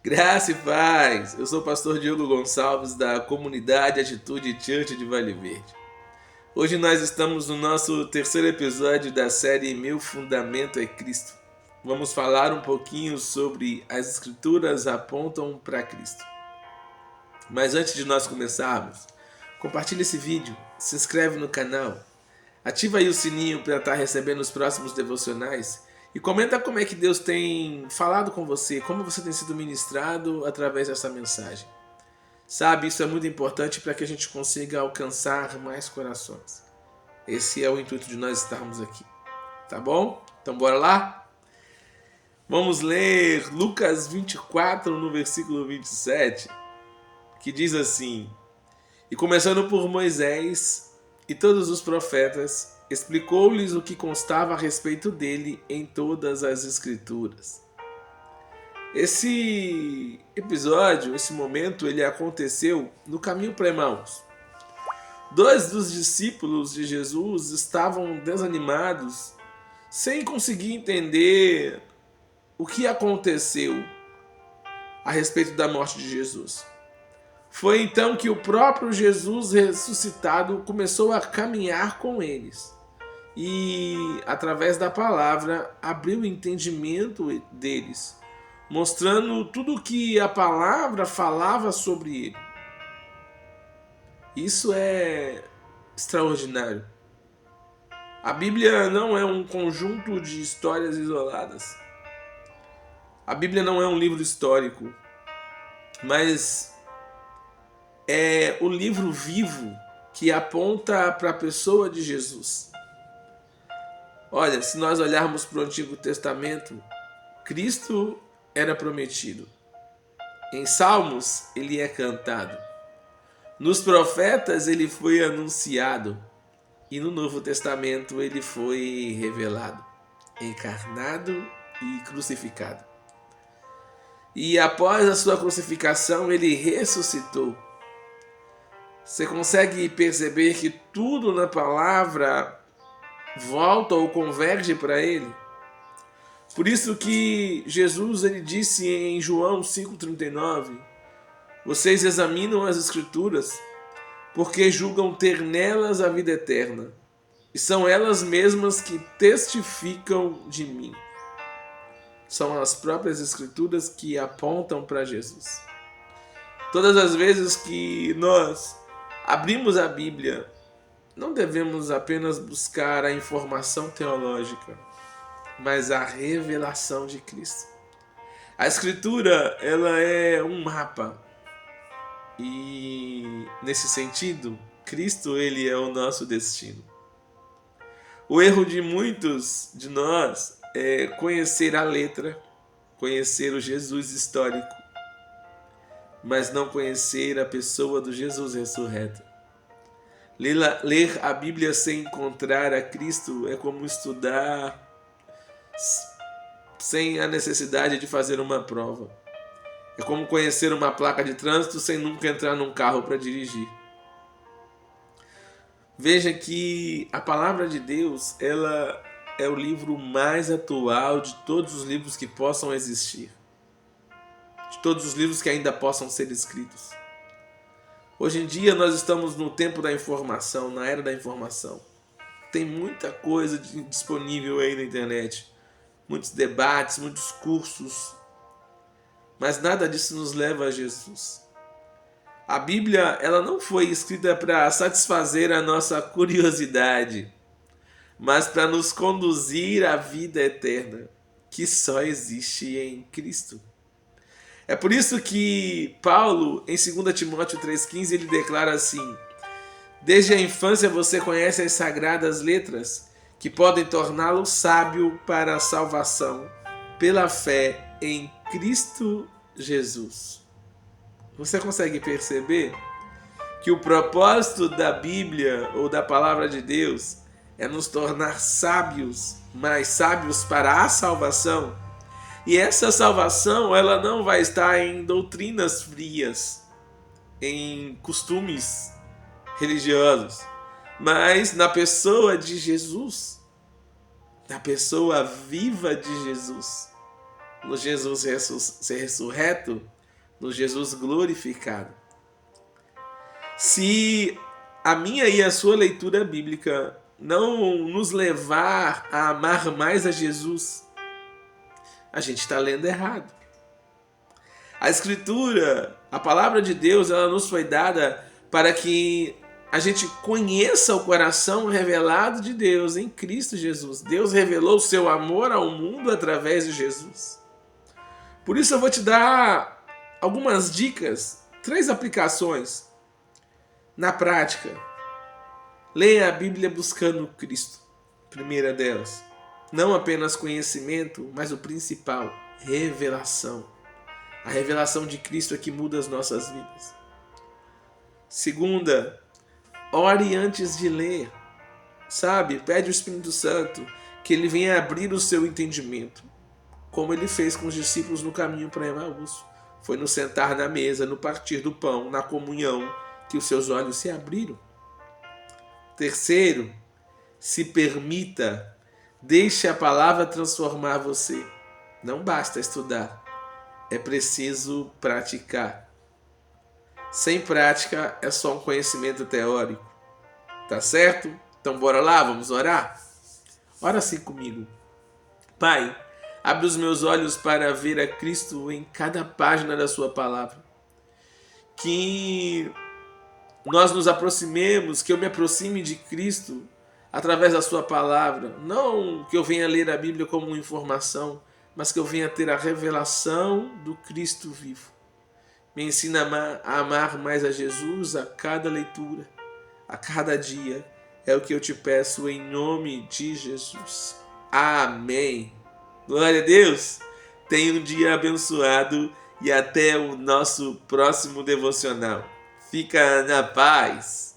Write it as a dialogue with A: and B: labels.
A: Graça e paz! Eu sou o pastor Diogo Gonçalves da comunidade Atitude Church de Vale Verde. Hoje nós estamos no nosso terceiro episódio da série Meu Fundamento é Cristo. Vamos falar um pouquinho sobre as Escrituras apontam para Cristo. Mas antes de nós começarmos, compartilhe esse vídeo, se inscreve no canal, ativa aí o sininho para estar recebendo os próximos devocionais e comenta como é que Deus tem falado com você, como você tem sido ministrado através dessa mensagem. Sabe, isso é muito importante para que a gente consiga alcançar mais corações. Esse é o intuito de nós estarmos aqui, tá bom? Então bora lá? Vamos ler Lucas 24 no versículo 27, que diz assim: E começando por Moisés e todos os profetas, explicou-lhes o que constava a respeito dele em todas as Escrituras. Esse episódio, esse momento, ele aconteceu no caminho para Emaús. Dois dos discípulos de Jesus estavam desanimados, sem conseguir entender o que aconteceu a respeito da morte de Jesus. Foi então que o próprio Jesus ressuscitado começou a caminhar com eles e, através da palavra, abriu o entendimento deles, mostrando tudo o que a palavra falava sobre ele. Isso é extraordinário. A Bíblia não é um conjunto de histórias isoladas. A Bíblia não é um livro histórico, mas é o livro vivo que aponta para a pessoa de Jesus. Olha, se nós olharmos para o Antigo Testamento, Cristo era prometido. Em Salmos, ele é cantado. Nos profetas, ele foi anunciado. E no Novo Testamento, ele foi revelado, encarnado e crucificado. E após a sua crucificação, ele ressuscitou. Você consegue perceber que tudo na palavra volta ou converge para ele? Por isso que Jesus ele disse em João 5,39: Vocês examinam as Escrituras, porque julgam ter nelas a vida eterna, e são elas mesmas que testificam de mim. São as próprias Escrituras que apontam para Jesus. Todas as vezes que nós abrimos a Bíblia, não devemos apenas buscar a informação teológica, mas a revelação de Cristo. A Escritura, ela é um mapa. E, nesse sentido, Cristo, ele é o nosso destino. O erro de muitos de nós é conhecer a letra, conhecer o Jesus histórico, mas não conhecer a pessoa do Jesus ressurreto. Ler a Bíblia sem encontrar a Cristo é como estudar sem a necessidade de fazer uma prova. É como conhecer uma placa de trânsito sem nunca entrar num carro para dirigir. Veja que a palavra de Deus, ela é o livro mais atual de todos os livros que possam existir. De todos os livros que ainda possam ser escritos. Hoje em dia nós estamos no tempo da informação, na era da informação. Tem muita coisa disponível aí na internet. Muitos debates, muitos cursos. Mas nada disso nos leva a Jesus. A Bíblia, ela não foi escrita para satisfazer a nossa curiosidade, mas para nos conduzir à vida eterna, que só existe em Cristo. É por isso que Paulo, em 2 Timóteo 3,15, ele declara assim: Desde a infância você conhece as sagradas letras, que podem torná-lo sábio para a salvação, pela fé em Cristo Jesus. Você consegue perceber que o propósito da Bíblia ou da palavra de Deus é nos tornar sábios, mas sábios para a salvação? E essa salvação, ela não vai estar em doutrinas frias, em costumes religiosos, mas na pessoa de Jesus, na pessoa viva de Jesus. No Jesus ressurreto, no Jesus glorificado. Se a minha e a sua leitura bíblica não nos levar a amar mais a Jesus, a gente está lendo errado. A Escritura, a palavra de Deus, ela nos foi dada para que a gente conheça o coração revelado de Deus em Cristo Jesus. Deus revelou o seu amor ao mundo através de Jesus. Por isso eu vou te dar algumas dicas, 3 aplicações na prática. Leia a Bíblia buscando Cristo. Primeira delas, não apenas conhecimento, mas o principal, revelação. A revelação de Cristo é que muda as nossas vidas. Segunda, ore antes de ler. Sabe, pede ao Espírito Santo que ele venha abrir o seu entendimento, como ele fez com os discípulos no caminho para Emaús. Foi no sentar na mesa, no partir do pão, na comunhão, que os seus olhos se abriram. Terceiro, se permita, deixe a palavra transformar você. Não basta estudar, é preciso praticar. Sem prática é só um conhecimento teórico. Tá certo? Então bora lá, vamos orar? Ora assim comigo. Pai, abre os meus olhos para ver a Cristo em cada página da sua palavra. Que nós nos aproximemos, que eu me aproxime de Cristo através da sua palavra. Não que eu venha ler a Bíblia como uma informação, mas que eu venha ter a revelação do Cristo vivo. Me ensina a amar mais a Jesus a cada leitura, a cada dia. É o que eu te peço em nome de Jesus. Amém. Glória a Deus. Tenha um dia abençoado e até o nosso próximo devocional. Fica na paz.